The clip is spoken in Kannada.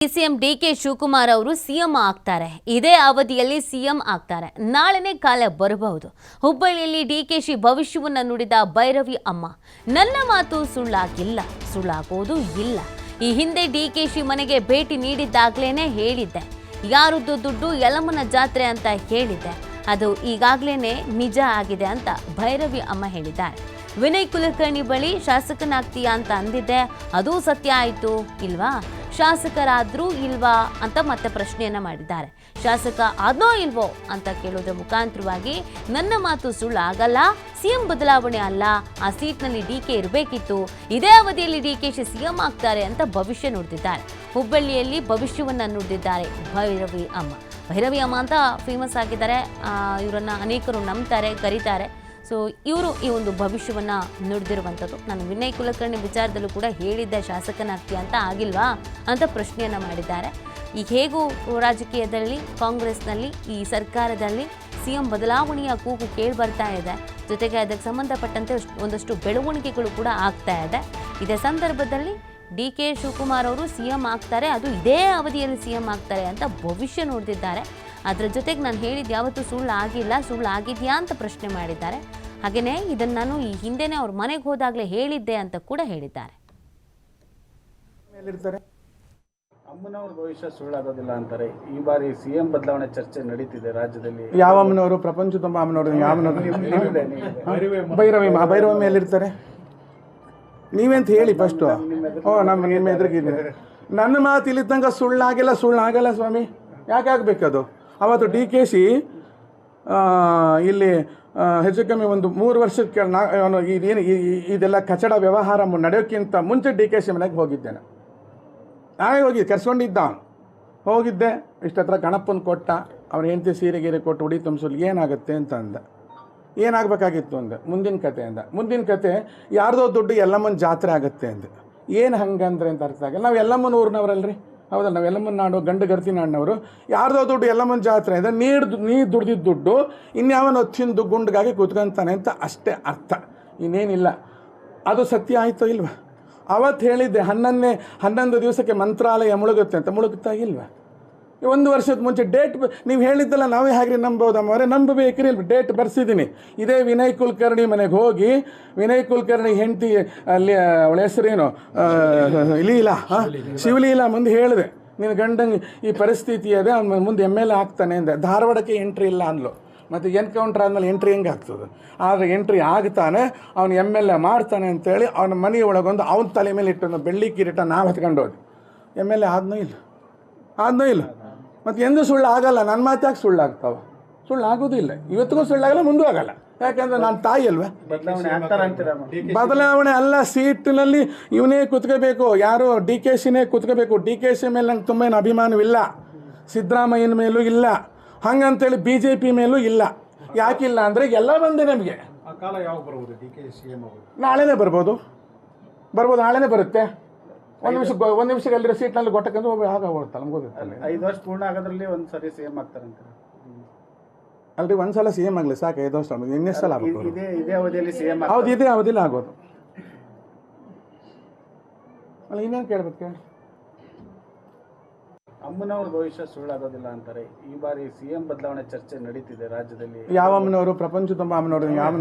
ಸಿಎಂ ಡಿಕೆ ಶಿವಕುಮಾರ್ ಅವರು ಸಿಎಂ ಆಗ್ತಾರೆ. ಇದೇ ಅವಧಿಯಲ್ಲಿ ಸಿಎಂ ಆಗ್ತಾರೆ. ನಾಳೆನೇ ಕಾಲ ಬರಬಹುದು. ಹುಬ್ಬಳ್ಳಿಯಲ್ಲಿ ಡಿಕೆಶಿ ಭವಿಷ್ಯವನ್ನು ನುಡಿದ ಭೈರವಿ ಅಮ್ಮ, ನನ್ನ ಮಾತು ಸುಳ್ಳಾಗಿಲ್ಲ, ಸುಳ್ಳಾಗೋದು ಇಲ್ಲ. ಈ ಹಿಂದೆ ಡಿಕೆಶಿ ಮನೆಗೆ ಭೇಟಿ ನೀಡಿದ್ದಾಗ್ಲೇನೆ ಹೇಳಿದ್ದೆ, ಯಾರದ್ದು ದುಡ್ಡು ಯಲ್ಲಮ್ಮನ ಜಾತ್ರೆ ಅಂತ ಹೇಳಿದ್ದೆ, ಅದು ಈಗಾಗ್ಲೇನೆ ನಿಜ ಆಗಿದೆ ಅಂತ ಭೈರವಿ ಅಮ್ಮ ಹೇಳಿದ್ದಾರೆ. ವಿನಯ್ ಕುಲಕರ್ಣಿ ಬಳಿ ಶಾಸಕನಾಗ್ತೀಯಾ ಅಂತ ಅಂದಿದ್ದೆ, ಅದು ಸತ್ಯ ಆಯಿತು ಇಲ್ವಾ? ಶಾಸಕರಾದ್ರೂ ಇಲ್ವಾ ಅಂತ ಮತ್ತೆ ಪ್ರಶ್ನೆಯನ್ನ ಮಾಡಿದ್ದಾರೆ. ಶಾಸಕ ಆದ್ನೋ ಇಲ್ವೋ ಅಂತ ಕೇಳೋದ್ರ ಮುಖಾಂತರವಾಗಿ ನನ್ನ ಮಾತು ಸುಳ್ಳು ಆಗಲ್ಲ, ಸಿಎಂ ಬದಲಾವಣೆ ಅಲ್ಲ, ಆ ಸೀಟ್ನಲ್ಲಿ ಡಿಕೆ ಇರಬೇಕಿತ್ತು, ಇದೇ ಅವಧಿಯಲ್ಲಿ ಡಿಕೆಶಿ ಸಿಎಂ ಆಗ್ತಾರೆ ಅಂತ ಭವಿಷ್ಯ ನುಡಿದಿದ್ದಾರೆ. ಹುಬ್ಬಳ್ಳಿಯಲ್ಲಿ ಭವಿಷ್ಯವನ್ನ ನುಡಿದಿದ್ದಾರೆ ಭೈರವಿ ಅಮ್ಮ. ಭೈರವಿ ಅಮ್ಮ ಅಂತ ಫೇಮಸ್ ಆಗಿದ್ದಾರೆ. ಇವರನ್ನ ಅನೇಕರು ನಂಬ್ತಾರೆ, ಕರೀತಾರೆ. ಸೊ ಇವರು ಈ ಒಂದು ಭವಿಷ್ಯವನ್ನು ನುಡಿದಿರುವಂಥದ್ದು. ನಾನು ವಿನಯ್ ಕುಲಕರ್ಣಿ ವಿಚಾರದಲ್ಲೂ ಕೂಡ ಹೇಳಿದ್ದೆ, ಶಾಸಕನಾಗ್ತೀಯ ಅಂತ, ಆಗಿಲ್ವಾ ಅಂತ ಪ್ರಶ್ನೆಯನ್ನು ಮಾಡಿದ್ದಾರೆ. ಈಗ ಹೇಗೂ ರಾಜಕೀಯದಲ್ಲಿ, ಕಾಂಗ್ರೆಸ್ನಲ್ಲಿ, ಈ ಸರ್ಕಾರದಲ್ಲಿ ಸಿಎಂ ಬದಲಾವಣೆಯ ಕೂಗು ಕೇಳಿ ಬರ್ತಾ ಇದೆ. ಜೊತೆಗೆ ಅದಕ್ಕೆ ಸಂಬಂಧಪಟ್ಟಂತೆ ಒಂದಷ್ಟು ಬೆಳವಣಿಗೆಗಳು ಕೂಡ ಆಗ್ತಾ ಇದೆ. ಇದೇ ಸಂದರ್ಭದಲ್ಲಿ ಡಿಕೆ ಶಿವಕುಮಾರ್ ಅವರು ಸಿಎಂ ಆಗ್ತಾರೆ, ಅದು ಇದೇ ಅವಧಿಯಲ್ಲಿ ಸಿಎಂ ಆಗ್ತಾರೆ ಅಂತ ಭವಿಷ್ಯ ನುಡಿದಿದ್ದಾರೆ. ಅದರ ಜೊತೆಗೆ ನಾನು ಹೇಳಿದ್ದು ಯಾವತ್ತೂ ಸುಳ್ಳು ಆಗಿಲ್ಲ, ಸುಳ್ಳು ಆಗಿದೆಯಾ ಅಂತ ಪ್ರಶ್ನೆ ಮಾಡಿದ್ದಾರೆ. ಹಾಗೆಯೇ ಇದನ್ನು ನಾನು ಈ ಹಿಂದೆನೇ ಅವ್ರ ಮನೆಗೆ ಹೋದಾಗಲೇ ಹೇಳಿದ್ದೆ ಅಂತ ಕೂಡ ಹೇಳಿದ್ದಾರೆ. ಅಮ್ಮನವ್ರ ಭವಿಷ್ಯ ಸುಳ್ಳಾಗೋದಿಲ್ಲ ಅಂತಾರೆ. ಈ ಬಾರಿ ಸಿಎಂ ಬದಲಾವಣೆ ಚರ್ಚೆ ನಡೀತಿದೆ ರಾಜ್ಯದಲ್ಲಿ. ಯಾವ ಅಮ್ಮನವರು? ಪ್ರಪಂಚ ತುಂಬ ಅಮ್ಮನವರು. ಯಾವ ಭೈರವಮ್ಮ ಎಲ್ಲಿರ್ತಾರೆ? ನೀವೆಂತ ಹೇಳಿ ಫಸ್ಟು. ನಿಮ್ಮ ಎದುರಿಗಿದ್ದೀನಿ. ನನ್ನ ಮಾತು ಇಲ್ಲಿ ತನಕ ಸುಳ್ಳಾಗಲ್ಲ ಸ್ವಾಮಿ. ಯಾಕೆ ಆಗಬೇಕದು? ಅವತ್ತು ಡಿಕೆಶಿ ಇಲ್ಲಿ ಹೆಚ್ಚು ಕಮ್ಮಿ ಒಂದು 3 ವರ್ಷಕ್ಕೆ ಇದೇನು ಇದೆಲ್ಲ ಕಚಡ ವ್ಯವಹಾರ ನಡೆಯೋಕ್ಕಿಂತ ಮುಂಚೆ ಡಿಕೆಶಿ ಮನೆಗೆ ಹೋಗಿದ್ದೇನೆ. ನಾವೇ ಕರ್ಸ್ಕೊಂಡಿದ್ದ ಅವನು. ಹೋಗಿದ್ದೆ, ಇಷ್ಟತ್ರ ಗಣಪನ ಕೊಟ್ಟ, ಅವ್ನ ಹೆಂಡತಿ ಸೀರೆ ಕೊಟ್ಟು ಉಡಿ ತುಂಬಿಸಲು ಏನಾಗುತ್ತೆ ಅಂತ ಅಂದ. ಏನಾಗಬೇಕಾಗಿತ್ತು ಅಂದೆ. ಮುಂದಿನ ಕತೆ ಯಾರ್ದೋ ದುಡ್ಡು ಯಲ್ಲಮ್ಮನ ಜಾತ್ರೆ ಆಗುತ್ತೆ ಅಂದೆ. ಏನು ಹಂಗಂದ್ರೆ ಅಂತ ಅರ್ಥ ಆಗಲ್ಲ. ನಾವು ಯಲ್ಲಮ್ಮನ ಊರಿನವರಲ್ರಿ, ಹೌದಲ್ಲ? ನಾವು ಯಲ್ಲಮ್ಮನ ನಾಡು, ಗಂಡು ಗರ್ತಿ ನಾಡಿನವರು. ಯಾರ್ದೋ ದುಡ್ಡು ಯಲ್ಲಮ್ಮನ ಜಾತ್ರೆ ಇದೆ, ನೀ ದುಡ್ದಿದ್ದ ದುಡ್ಡು ಇನ್ಯಾವನೋ ತಿಂದು ಗುಂಡ್ಗಾಗಿ ಕೂತ್ಕೊಂತಾನೆ ಅಂತ ಅಷ್ಟೇ ಅರ್ಥ, ಇನ್ನೇನಿಲ್ಲ. ಅದು ಸತ್ಯ ಆಯಿತೋ ಇಲ್ವಾ? ಅವತ್ತು ಹೇಳಿದ್ದೆ 11 ದಿವಸಕ್ಕೆ ಮಂತ್ರಾಲಯ ಮುಳುಗುತ್ತೆ ಅಂತ. ಮುಳುಗುತ್ತಾ ಇಲ್ವಾ? 1 ವರ್ಷದ ಮುಂಚೆ ಡೇಟ್ ನೀವು ಹೇಳಿದ್ದಲ್ಲ, ನಾವೇ ಹಾಗೆ ನಂಬೋದಮ್ಮ ಅವರೇ, ನಂಬಬೇಕ್ರಿ. ಇಲ್ಲಿ ಡೇಟ್ ಬರ್ಸಿದ್ದೀನಿ. ಇದೇ ವಿನಯ್ ಕುಲಕರ್ಣಿ ಮನೆಗೆ ಹೋಗಿ, ವಿನಯ್ ಕುಲಕರ್ಣಿ ಹೆಂಡತಿ ಅಲ್ಲಿ ಅವಳ ಹೆಸರೇನು ಲೀಲಾ, ಶಿವಲೀಲಾ ಮುಂದೆ ಹೇಳಿದೆ, ನಿನ್ನ ಗಂಡಂಗೆ ಈ ಪರಿಸ್ಥಿತಿ ಇದೆ, ಅವ್ನು ಮುಂದೆ MLA ಆಗ್ತಾನೆ ಅಂದೆ. ಧಾರವಾಡಕ್ಕೆ ಎಂಟ್ರಿ ಇಲ್ಲ ಅಂದ್ಲು. ಮತ್ತು ಎನ್ಕೌಂಟ್ರ್ ಆದಮೇಲೆ ಎಂಟ್ರಿ ಹೆಂಗೆ ಆಗ್ತದೆ? ಆದರೆ ಎಂಟ್ರಿ ಆಗ್ತಾನೆ, ಅವ್ನು MLA ಮಾಡ್ತಾನೆ ಅಂತೇಳಿ ಅವನ ಮನೆಯೊಳಗೊಂದು ಅವನ ತಲೆ ಮೇಲೆ ಇಟ್ಟು ಬೆಳ್ಳಿ ಕಿರೀಟ ನಾವು ಹತ್ಕೊಂಡು ಹೋದ್ವಿ. MLA ಆದ್ನೋ ಇಲ್ಲ. ಮತ್ತು ಎಂದೂ ಸುಳ್ಳು ಆಗಲ್ಲ. ನನ್ನ ಮಾತು ಯಾಕೆ ಸುಳ್ಳಾಗ್ತಾವ? ಸುಳ್ಳು ಆಗೋದಿಲ್ಲ. ಇವತ್ತಿಗೂ ಸುಳ್ಳಾಗಲ್ಲ, ಮುಂದೂ ಆಗಲ್ಲ. ಯಾಕಂದರೆ ನಾನು ತಾಯಿ ಅಲ್ವೇ? ಬದಲಾವಣೆ ಅಲ್ಲ, ಸೀಟಿನಲ್ಲಿ ಇವನೇ ಕುತ್ಕೋಬೇಕು, ಯಾರು ಡಿಕೆಶಿನೇ ಕುತ್ಕೋಬೇಕು. ಡಿಕೆಶಿ ಮೇಲೆ ನಂಗೆ ತುಂಬ ಏನು ಅಭಿಮಾನವಿಲ್ಲ, ಸಿದ್ದರಾಮಯ್ಯನ ಮೇಲೂ ಇಲ್ಲ, ಹಂಗಂತೇಳಿ BJP ಮೇಲೂ ಇಲ್ಲ. ಯಾಕಿಲ್ಲ ಅಂದರೆ ಎಲ್ಲ ಬಂದೆ ನಮಗೆ. ನಾಳೆನೇ ಬರ್ಬೋದು, ನಾಳೆನೇ ಬರುತ್ತೆ. ಒಂದು ನಿಮಿಷಕ್ಕೆ ಅಲ್ಲಿರೋ ಸೀಟ್ನಲ್ಲಿ ಗೊಟ್ಟಕ್ಕಂದ್ರೆ ಆಗೋಗ್ಬಿಡುತ್ತಲ್ಲ, ನಮ್ಗೆ ಗೊತ್ತಿಲ್ಲ. 5 ವರ್ಷ ಪೂರ್ಣ ಆಗೋದ್ರಲ್ಲಿ ಒಂದು ಸರಿ ಸಿಎಂ ಆಗ್ತಾರಂತ ಅಲ್ರಿ. ಒಂದು ಸಲ ಸಿಎಂ ಆಗಲಿ ಸಾಕು, 5 ವರ್ಷ ಇನ್ನೆಷ್ಟು ಸಲ ಆಗ್ಬೋದು? ಇದೇ ಅವಧಿಯಲ್ಲಿ ಸಿಎಂ. ಹೌದು, ಇದೇ ಅವಧಿಯಲ್ಲಿ ಆಗೋದು. ಅಲ್ಲ, ಇನ್ನೇನು ಕೇಳ್ಬೇಕು ಕೇಳಿ. ಅಮ್ಮನವ್ರ ಭವಿಷ್ಯ ಸುಳ್ಳಾಗೋದಿಲ್ಲ ಅಂತಾರೆ. ಈ ಬಾರಿ ಸಿಎಂ ಬದಲಾವಣೆ ಚರ್ಚೆ ನಡೀತಿದೆ ರಾಜ್ಯದಲ್ಲಿ. ಯಾವ ಅಮ್ಮನವರು? ಪ್ರಪಂಚ ತುಂಬ ಅಮ್ಮನವರು. ಯಾವ